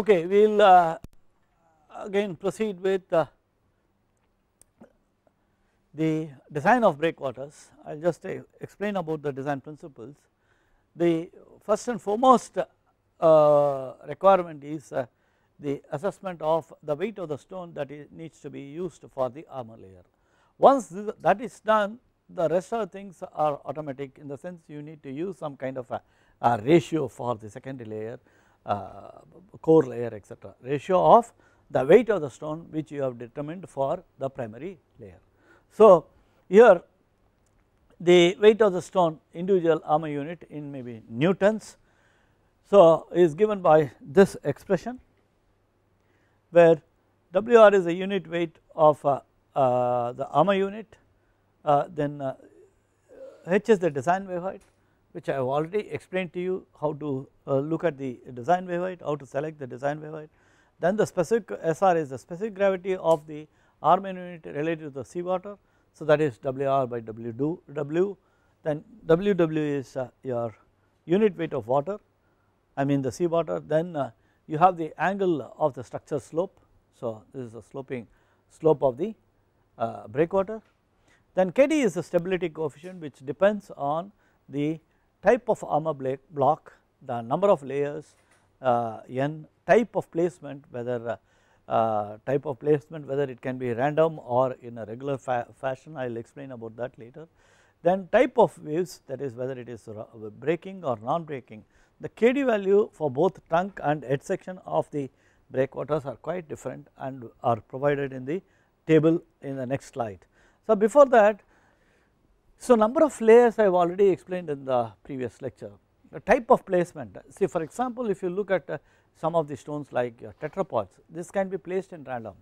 Okay, we will again proceed with the design of breakwaters. I will just explain about the design principles. The first and foremost requirement is the assessment of the weight of the stone that needs to be used for the armor layer. Once that is done, the rest of the things are automatic, in the sense you need to use some kind of a ratio for the secondary layer, core layer, etc., ratio of the weight of the stone which you have determined for the primary layer. So here the weight of the stone individual armor unit in maybe newtons, so is given by this expression, where WR is a unit weight of the armor unit, then H is the design wave height, which I have already explained to you how to look at the design wave height, how to select the design wave height. Then the specific SR is the specific gravity of the armor unit related to the seawater, so that is WR by W. Then WW is your unit weight of water, I mean the seawater. Then you have the angle of the structure slope, so this is the slope of the breakwater. Then KD is the stability coefficient, which depends on the type of armor block, the number of layers, N, type of placement, whether whether it can be random or in a regular fashion, I will explain about that later. Then type of waves, that is whether it is breaking or non breaking. The KD value for both trunk and head section of the breakwaters are quite different and are provided in the table in the next slide. So before that, so number of layers I have already explained in the previous lecture. The type of placement, see for example, if you look at some of the stones like tetrapods, this can be placed in random.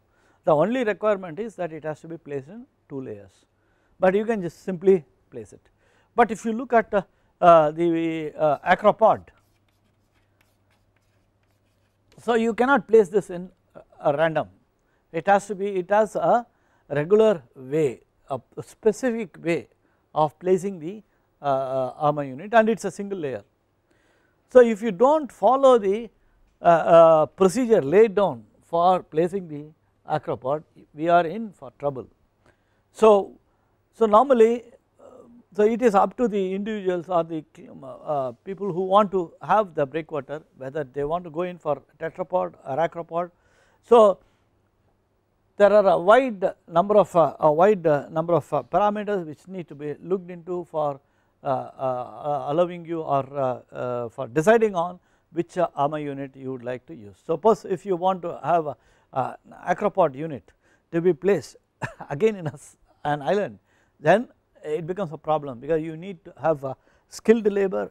The only requirement is that it has to be placed in 2 layers, but you can just simply place it. But if you look at the acropod, so you cannot place this in a random, it has a regular way, a specific way of placing the armor unit, and it is a single layer. So if you do not follow the procedure laid down for placing the acropod, we are in for trouble. So normally, so it is up to the individuals or the people who want to have the breakwater, whether they want to go in for tetrapod or acropod. So there are a wide number of parameters which need to be looked into for allowing you or for deciding on which armor unit you would like to use. Suppose if you want to have an acropod unit to be placed again in an island, then it becomes a problem, because you need to have skilled labor,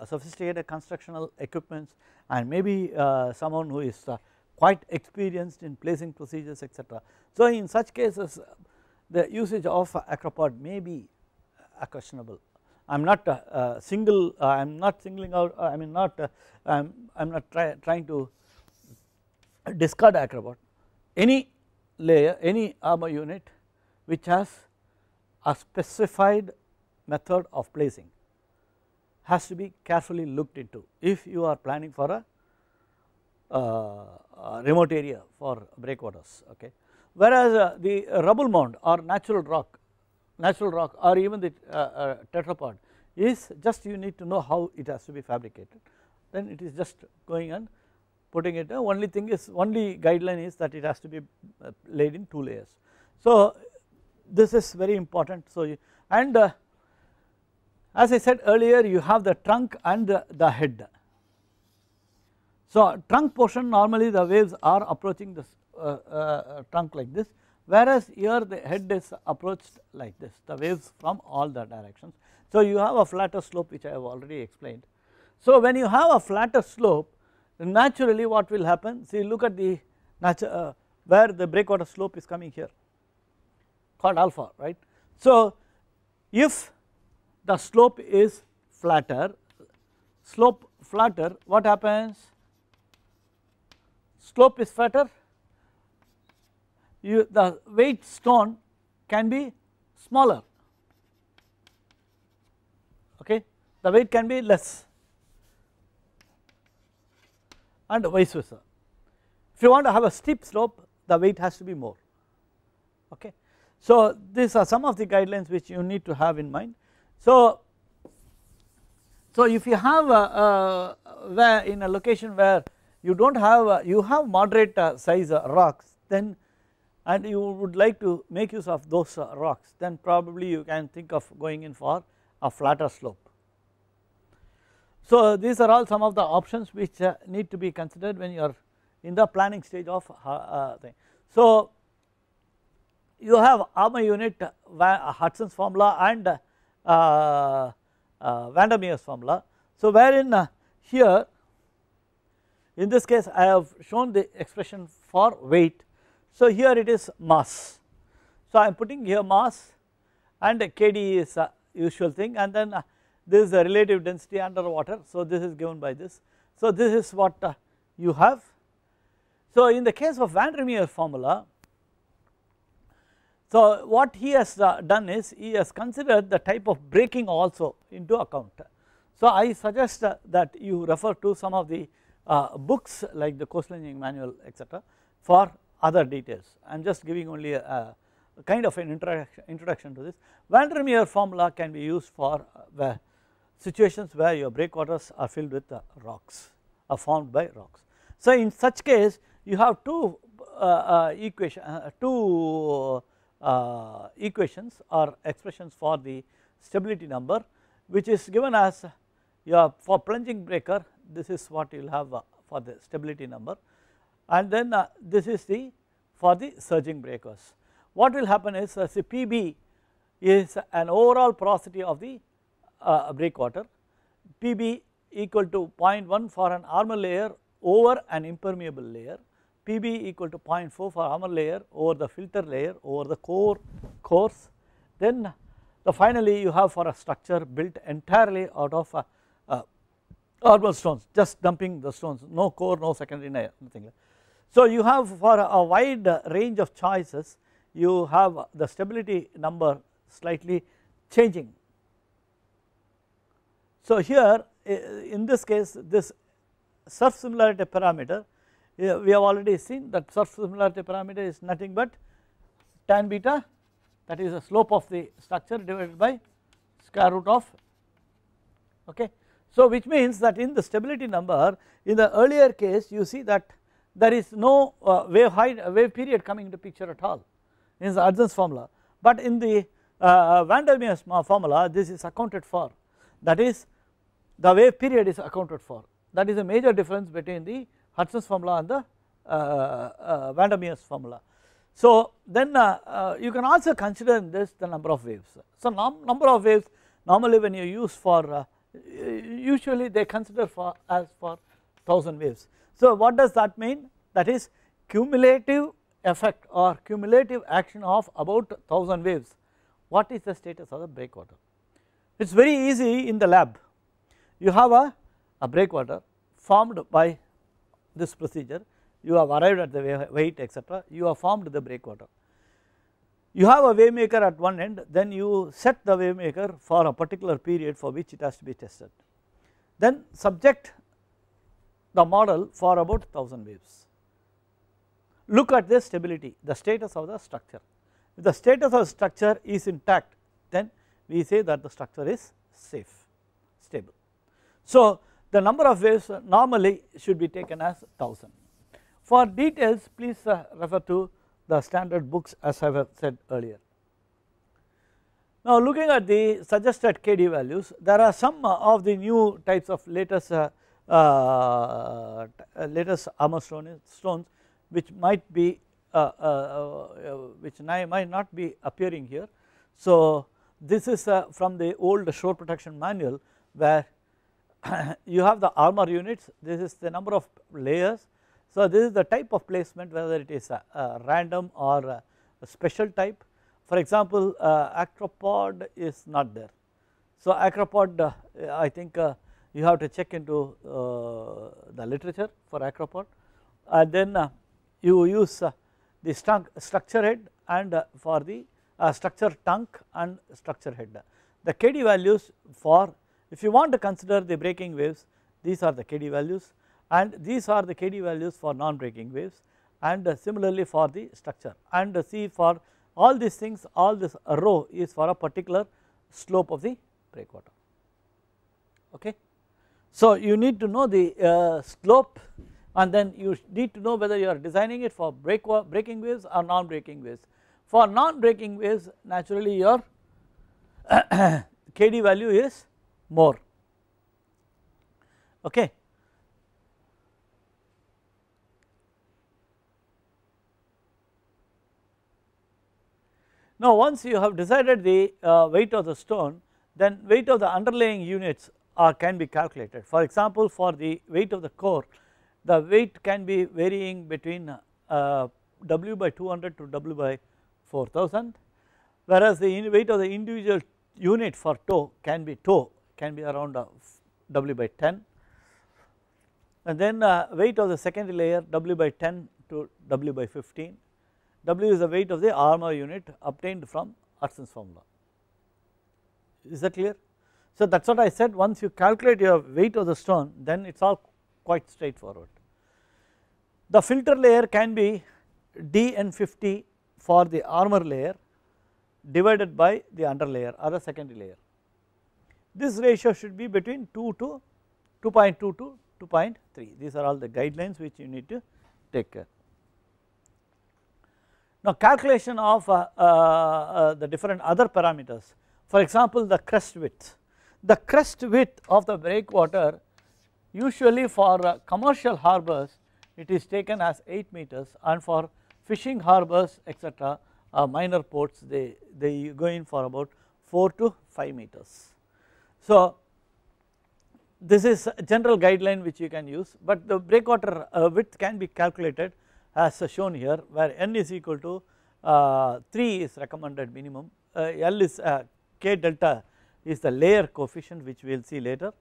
sophisticated constructional equipments, and maybe someone who is quite experienced in placing procedures, etc. So in such cases the usage of acropod may be questionable. I am not singling out, I am not trying to discard acropod. Any layer, any armor unit which has a specified method of placing has to be carefully looked into if you are planning for a remote area for breakwaters. Okay. Whereas the rubble mount or natural rock or even the tetrapod is just, you need to know how it has to be fabricated, then it is just going and putting it. Only guideline is that it has to be laid in 2 layers. So this is very important. So and as I said earlier, you have the trunk and the head. So trunk portion, normally the waves are approaching this trunk like this, whereas here the head is approached like this, the waves from all the directions. So you have a flatter slope, which I have already explained. So when you have a flatter slope, naturally what will happen, see, look at the where the breakwater slope is coming here, called alpha, right. So if the slope is flatter, what happens? Slope is flatter, the weight stone can be smaller, okay, the weight can be less. and vice versa. If you want to have a steep slope, the weight has to be more. Okay. So these are some of the guidelines which you need to have in mind. So if you have where in a location where you do not have you have moderate size rocks, then and you would like to make use of those rocks, then probably you can think of going in for a flatter slope. So these are all some of the options which need to be considered when you are in the planning stage of thing. So you have armor unit Hudson's formula and Vandermeer's formula. So wherein here in this case I have shown the expression for weight. So here it is mass. So I am putting here mass, and Kd is a usual thing, and then this is the relative density underwater. So this is given by this. So this is what you have. So in the case of Vandermeer's formula, so what he has done is he has considered the type of braking also into account. So I suggest that you refer to some of the books like the Coastal Engineering Manual, etc., for other details. I am just giving only a kind of an introduction to this. Vandermeer formula can be used for situations where your breakwaters are filled with rocks, are formed by rocks. So in such case you have two equations or expressions for the stability number, which is given as for plunging breaker. This is what you will have for the stability number, and then this is the for the surging breakers. What will happen is the Pb is an overall porosity of the breakwater, Pb equal to 0.1 for an armor layer over an impermeable layer, Pb equal to 0.4 for armor layer over the filter layer over the cores. Then finally you have for a structure built entirely out of armor stones, just dumping the stones, no core, no secondary, nothing like. So you have for a wide range of choices, you have the stability number slightly changing. So here in this case, this surface similarity parameter, we have already seen that surface similarity parameter is nothing but tan beta, that is the slope of the structure divided by square root of, okay. So which means that in the stability number, in the earlier case you see that there is no wave period coming into picture at all in the Hudson's formula, but in the Vandermeer's formula this is accounted for, that is the wave period is accounted for. That is a major difference between the Hudson's formula and the Vandermeer's formula. So then you can also consider in this the number of waves. So number of waves normally when you use for usually they consider as for 1000 waves. So what does that mean? That is cumulative effect or cumulative action of about 1000 waves. What is the status of the breakwater? It is very easy in the lab. You have a breakwater formed by this procedure, you have arrived at the weight, etc., you have formed the breakwater. You have a wave maker at one end, then you set the wave maker for a particular period for which it has to be tested, then subject the model for about 1000 waves. Look at the stability, the status of the structure. If the status of the structure is intact, then we say that the structure is safe, stable. So the number of waves normally should be taken as 1000. For details please refer to the standard books as I have said earlier. Now looking at the suggested Kd values, there are some of the new types of latest armor stones which might be might not be appearing here. So this is from the old shore protection manual where you have the armor units, this is the number of layers. So this is the type of placement, whether it is a random or a special type. For example, acropod is not there. So acropod I think you have to check into the literature for acropod, and then you use the structure head and for the structure trunk and structure head. The Kd values for, if you want to consider the breaking waves, these are the Kd values, and these are the Kd values for non-breaking waves, and similarly for the structure, and see for all these things, all this rho is for a particular slope of the breakwater. Okay. So you need to know the slope, and then you need to know whether you are designing it for breaking waves or non-breaking waves. For non-breaking waves, naturally your Kd value is more. Okay. Now once you have decided the weight of the stone, then weight of the underlying units can be calculated. For example, for the weight of the core, the weight can be varying between W by 200 to W by 4000, whereas the weight of the individual unit for toe can be around W by 10, and then weight of the secondary layer W by 10 to W by 15. W is the weight of the armor unit obtained from Hudson's formula. Is that clear? So that is what I said, once you calculate your weight of the stone, then it is all quite straightforward. The filter layer can be dN50 for the armor layer divided by the underlayer or the secondary layer. This ratio should be between 2 to 2.2 to 2.3. These are all the guidelines which you need to take care. Now calculation of the different other parameters, for example the crest width. The crest width of the breakwater, usually for commercial harbors it is taken as 8 meters, and for fishing harbors etc. Minor ports they go in for about 4 to 5 meters. So this is a general guideline which you can use, but the breakwater width can be calculated as shown here, where n is equal to 3 is recommended minimum, L is K delta is the layer coefficient which we will see later,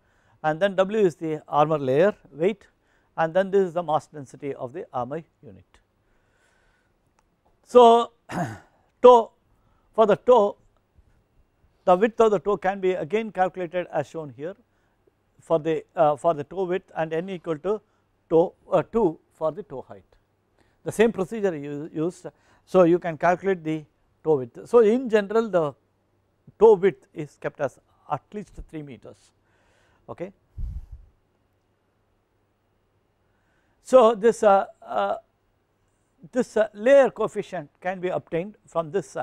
and then W is the armor layer weight, and then this is the mass density of the armor unit. So toe, for the toe, the width of the toe can be again calculated as shown here for the toe width, and n equal to 2 for the toe height. The same procedure used, so you can calculate the toe width. So in general the toe width is kept as at least 3 meters. Okay. So this layer coefficient can be obtained from this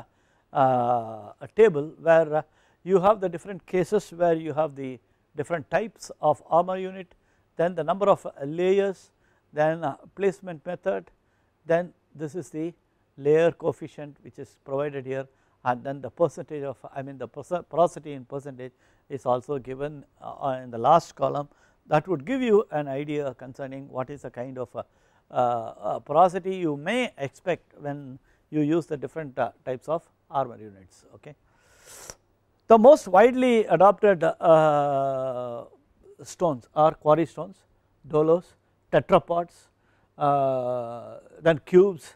table, where you have the different cases where you have the different types of armor unit, then the number of layers, then placement method, then this is the layer coefficient which is provided here, and then the percentage of, I mean the porosity in percentage is also given in the last column. That would give you an idea concerning what is the kind of porosity you may expect when you use the different types of armor units. Okay. The most widely adopted stones are quarry stones, dolos, tetrapods, then cubes,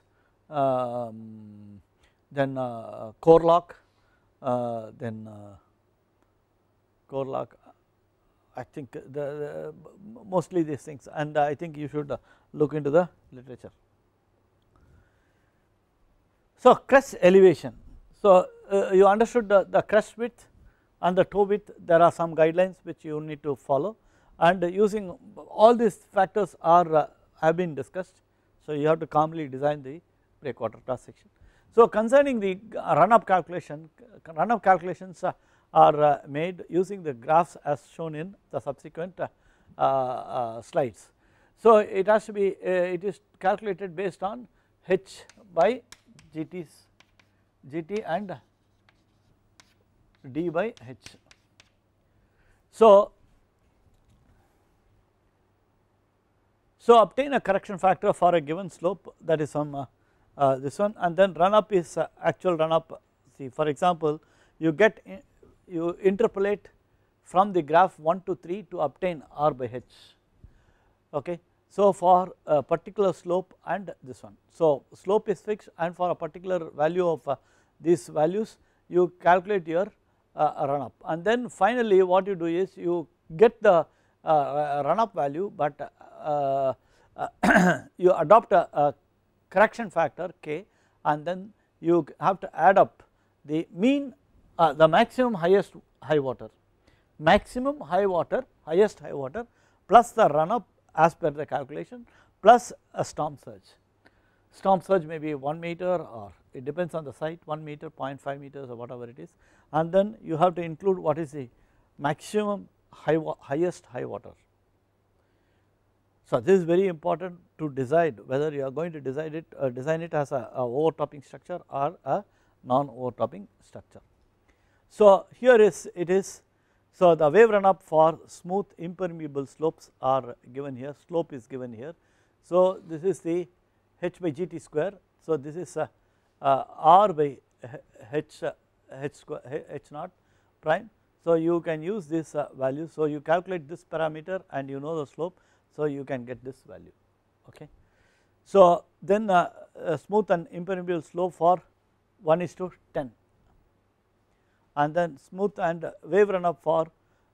then corlock, I think mostly these things, and I think you should look into the literature. So crest elevation, so you understood the crest width and the toe width, there are some guidelines which you need to follow, and using all these factors have been discussed. So you have to calmly design the breakwater cross section. So concerning the run-up calculation, run-up calculations are made using the graphs as shown in the subsequent slides. So it has to be, it is calculated based on H by GT and D by H. So obtain a correction factor for a given slope, that is from this one, and then run up is actual run up. See, for example, you interpolate from the graph 1 to 3 to obtain R by H. Okay. So for a particular slope and this one, so slope is fixed, and for a particular value of these values you calculate your run up, and then finally what you do is you get the run up value, but you adopt a correction factor k, and then you have to add up the mean the maximum highest high water, highest high water plus the run up as per the calculation plus a storm surge. Storm surge may be 1 meter, or it depends on the site, 1 meter, 0.5 meters, or whatever it is, and then you have to include what is the maximum highest high water. So this is very important to decide whether you are going to design it as a overtopping structure or a non overtopping structure. So here it is. So the wave run up for smooth impermeable slopes are given here, slope is given here. So this is the h by gt square. So this is r by h naught prime. So you can use this value. So you calculate this parameter and you know the slope, so you can get this value. Okay. So then smooth and impermeable slope for 1:10, and then smooth and wave run up for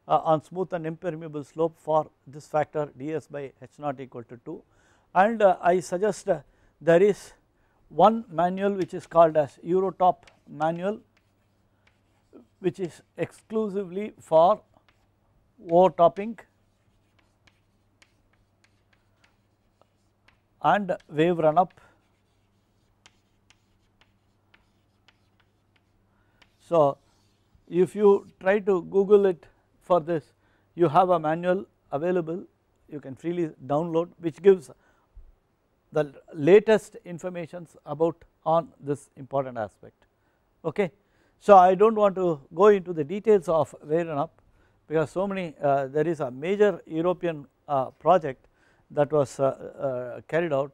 on smooth and impermeable slope for this factor ds by h naught equal to 2. And I suggest there is one manual which is called as Eurotop manual, which is exclusively for overtopping and wave run up. So if you try to Google it for this, you have a manual available, you can freely download, which gives the latest informations about on this important aspect. Okay. So I do not want to go into the details of wave run up, because so many there is a major European project that was carried out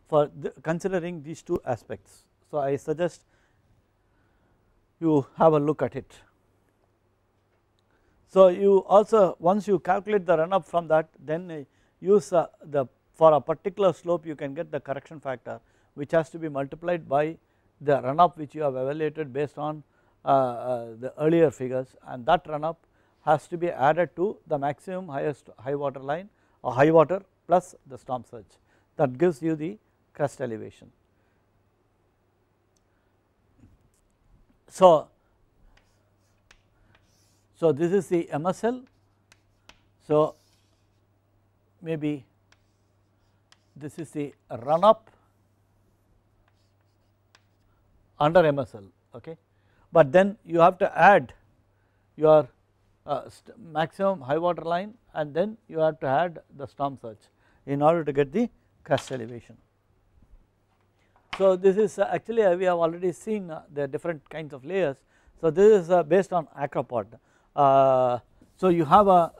for considering these two aspects. So I suggest you have a look at it. So you also, once you calculate the run up from that, then use for a particular slope you can get the correction factor, which has to be multiplied by the run up which you have evaluated based on the earlier figures, and that run up has to be added to the maximum highest high water line or high water plus the storm surge. That gives you the crest elevation. So this is the MSL. So maybe this is the run up under MSL, okay, but then you have to add your maximum high water line, and then you have to add the storm surge in order to get the crest elevation. So this is actually we have already seen the different kinds of layers. So this is based on acropod. So you have a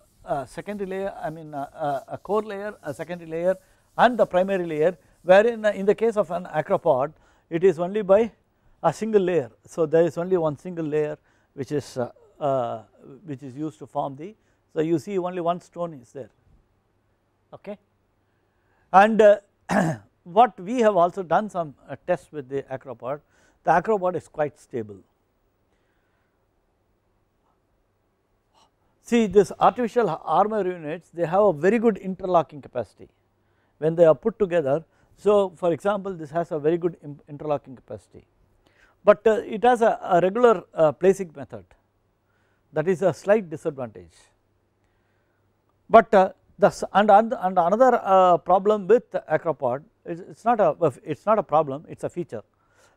secondary layer, I mean a core layer, a secondary layer, and the primary layer, wherein in the case of an acropod it is only by a single layer. So there is only one single layer which is used to form the, so you see only one stone is there, okay. And what we have also done some tests with the acropod is quite stable. See, this artificial armor units, they have a very good interlocking capacity when they are put together. So for example, this has a very good interlocking capacity, but it has a regular placing method, that is a slight disadvantage. But another problem with the acropod, it's not a problem, it's a feature.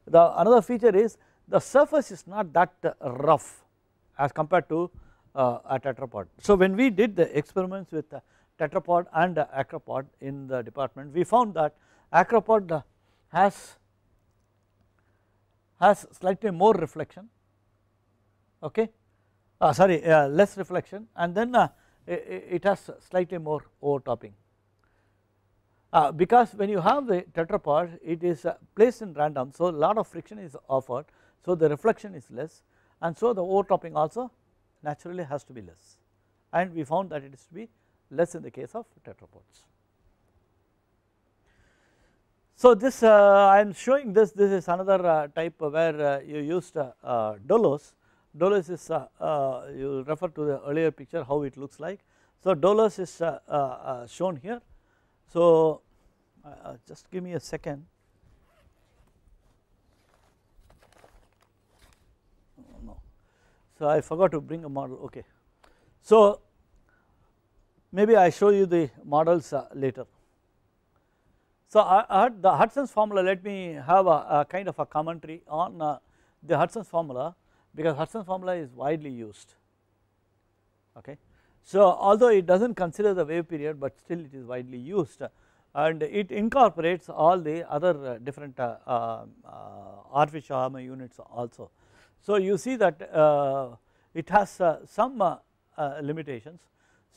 Another feature is the surface is not that rough as compared to a tetrapod. So when we did the experiments with tetrapod and acropod in the department, we found that acropod has slightly more reflection, okay, less reflection, and then it has slightly more overtopping, because when you have the tetrapod, it is placed in random, so a lot of friction is offered, so the reflection is less, and so the overtopping also naturally has to be less, and we found that it is to be less in the case of tetrapods. So this I am showing this is another type where you used Dolos. Dolos is you refer to the earlier picture how it looks like. So Dolos is shown here, So just give me a second. No, so I forgot to bring a model. Okay, so maybe I show you the models later. So the Hudson's formula, let me have a kind of a commentary on the Hudson's formula, because Hudson's formula is widely used. Okay, so although it does not consider the wave period, but still it is widely used, and it incorporates all the other different artificial armor units also. So you see that it has some limitations.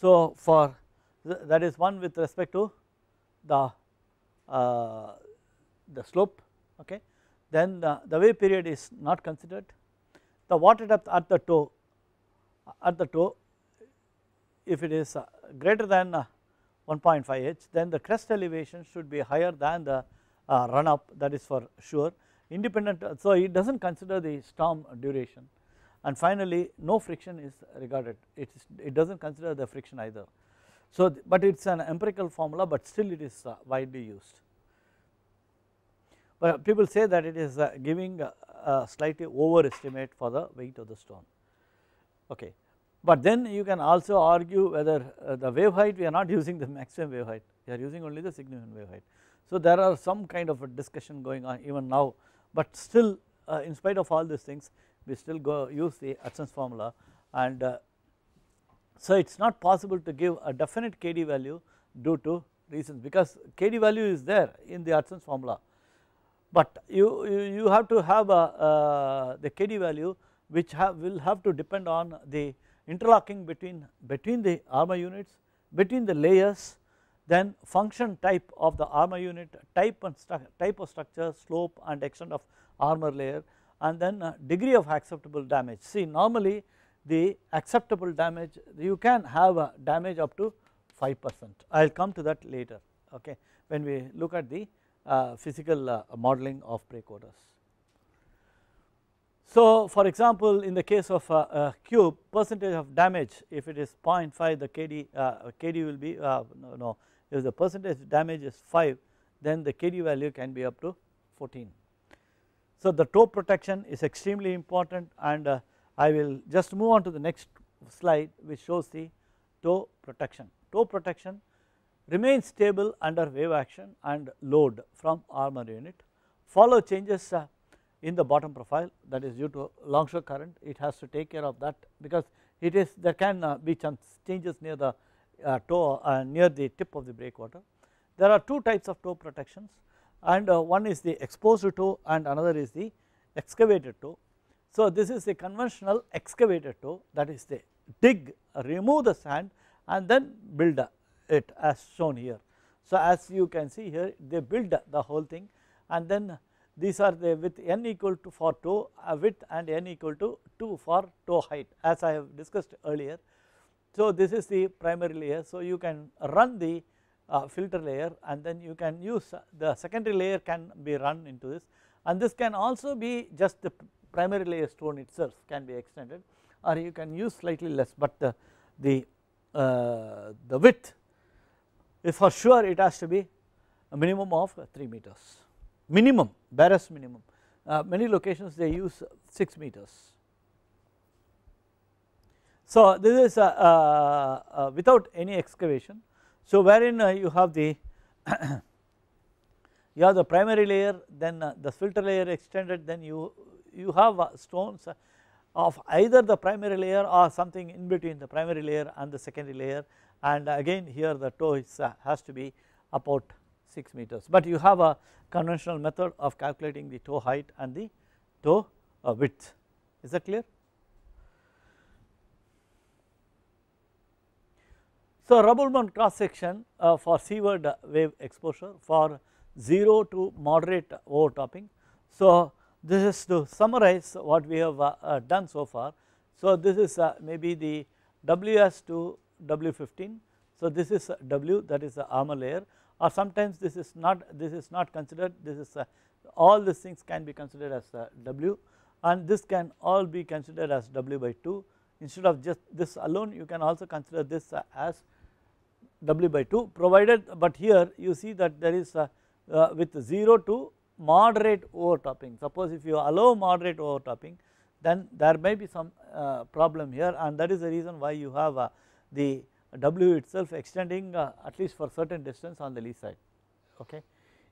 So for that is one with respect to the slope. Okay, then the wave period is not considered. The water depth at the toe, if it is greater than 1.5 h, then the crest elevation should be higher than the run up, that is for sure, independent. So it does not consider the storm duration, and finally no friction is regarded, it does not consider the friction either. So but it is an empirical formula, but still it is widely used. But people say that it is giving a slightly overestimate for the weight of the stone. Okay, but then you can also argue whether the wave height, we are not using the maximum wave height, we are using only the significant wave height. So there are some kind of a discussion going on even now, but still in spite of all these things we still go use the Hudson's formula, and so it is not possible to give a definite KD value due to reasons, because KD value is there in the Hudson's formula, but you have to have the KD value which will have to depend on the interlocking between the armor units, between the layers, then function type of the armor unit, type of structure, slope and extent of armor layer, and then degree of acceptable damage. See, normally the acceptable damage, you can have a damage up to 5%. I will come to that later, okay, when we look at the physical modeling of breakwaters. So for example, in the case of a cube, percentage of damage, if it is 0.5, the KD will be no, if the percentage damage is 5, then the KD value can be up to 14. So the toe protection is extremely important, and I will just move on to the next slide, which shows the toe protection. Toe protection remains stable under wave action and load from armor unit, follow changes in the bottom profile, that is due to longshore current. It has to take care of that, because it is there can be changes near the toe near the tip of the breakwater. There are two types of toe protections, and one is the exposed toe and another is the excavator toe. So this is the conventional excavator toe, that is they dig, remove the sand and then build it as shown here. So as you can see here, they build the whole thing, and then these are the with n equal to for toe width and n equal to 2 for toe height, as I have discussed earlier. So this is the primary layer. So you can run the filter layer, and then you can use the secondary layer can be run into this, and this can also be just the primary layer stone itself can be extended, or you can use slightly less, but the width, if for sure it has to be a minimum of 3 meters, minimum, barest minimum. Many locations they use 6 meters. So this is without any excavation. So wherein you have the primary layer, then the filter layer extended, then you have stones of either the primary layer or something in between the primary layer and the secondary layer, and again here the toe is, has to be about 6 meters, but you have a conventional method of calculating the toe height and the toe width. Is that clear? So Rubble Mount cross section for seaward wave exposure for 0 to moderate overtopping. So this is to summarize what we have done so far. So this is maybe the WS to W15. So this is W, that is the armor layer, or sometimes this is not considered. This is all these things can be considered as W, and this can all be considered as W by 2. Instead of just this alone, you can also consider this as W by 2 provided, but here you see that there is with 0 to moderate overtopping. Suppose if you allow moderate overtopping, then there may be some problem here, and that is the reason why you have the W itself extending at least for certain distance on the lee side. Okay.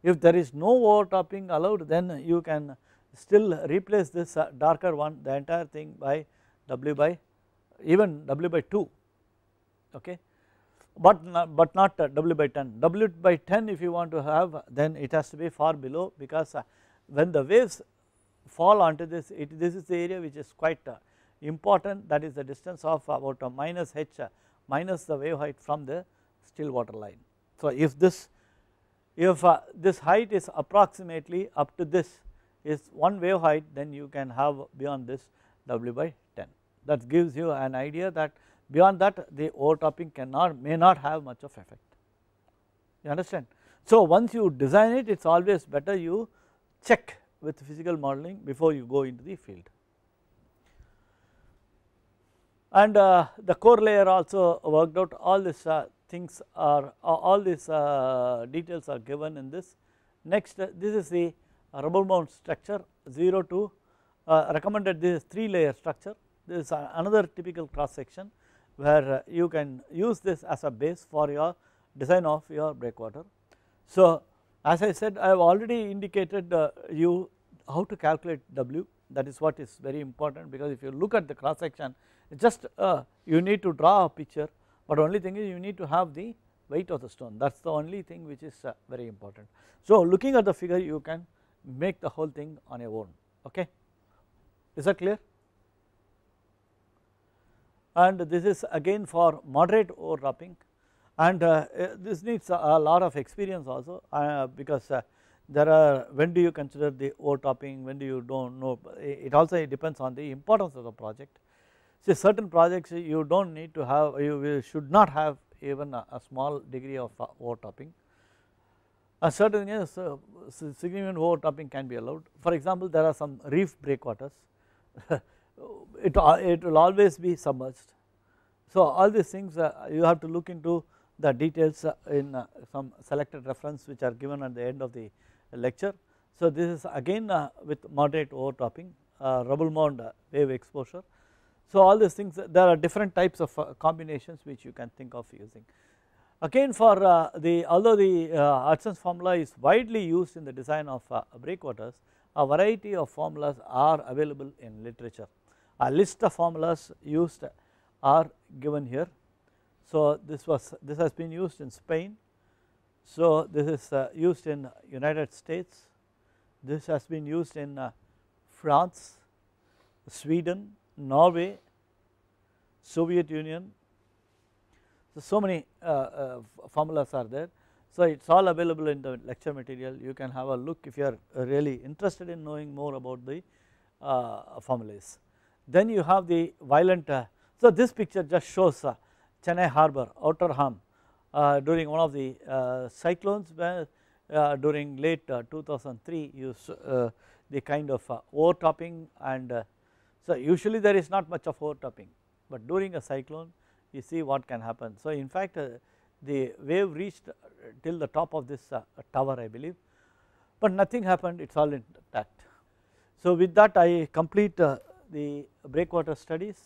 If there is no overtopping allowed, then you can still replace this darker one, the entire thing, by W by even W by 2, okay, but not W by 10. W by 10 if you want to have, then it has to be far below, because when the waves fall onto this, this is the area which is quite important, that is the distance of about minus h minus the wave height from the still water line. So if this height is approximately up to this is one wave height, then you can have beyond this W by 10. That gives you an idea that beyond that the overtopping may not have much of effect, you understand. So once you design it, it is always better you check with physical modeling before you go into the field. And the core layer also worked out, all these things are, all these details are given in this. Next, this is the rubble mount structure, 0 to recommended, this is 3 layer structure. This is another typical cross section where you can use this as a base for your design of your breakwater. So as I said, I have already indicated you how to calculate W, that is what is very important, because if you look at the cross section, just you need to draw a picture, but only thing is you need to have the weight of the stone, that is the only thing which is very important. So looking at the figure, you can make the whole thing on your own, okay. Is that clear? And this is again for moderate overtopping, and this needs a lot of experience also, because there are, when do you consider the overtopping, when do you do not know, it also depends on the importance of the project. See, certain projects you do not need to have, you should not have even a small degree of overtopping. A certain significant overtopping can be allowed. For example, there are some reef breakwaters, it will always be submerged. So all these things you have to look into the details in some selected reference which are given at the end of the lecture. So this is again with moderate overtopping, rubble mount wave exposure. So all these things, there are different types of combinations which you can think of using. Again, for although the Hudson's formula is widely used in the design of breakwaters, a variety of formulas are available in literature. A list of formulas used are given here. So this has been used in Spain. So this is used in United States. This has been used in France, Sweden, Norway, Soviet Union. So many formulas are there. So it is all available in the lecture material. You can have a look if you are really interested in knowing more about the formulas. Then you have the violent, so this picture just shows Chennai Harbour, Outer Ham, during one of the cyclones where during late 2003 the kind of overtopping, and so usually there is not much of overtopping, but during a cyclone you see what can happen. So in fact the wave reached till the top of this tower, I believe, but nothing happened, it is all intact. So with that I complete the breakwater studies.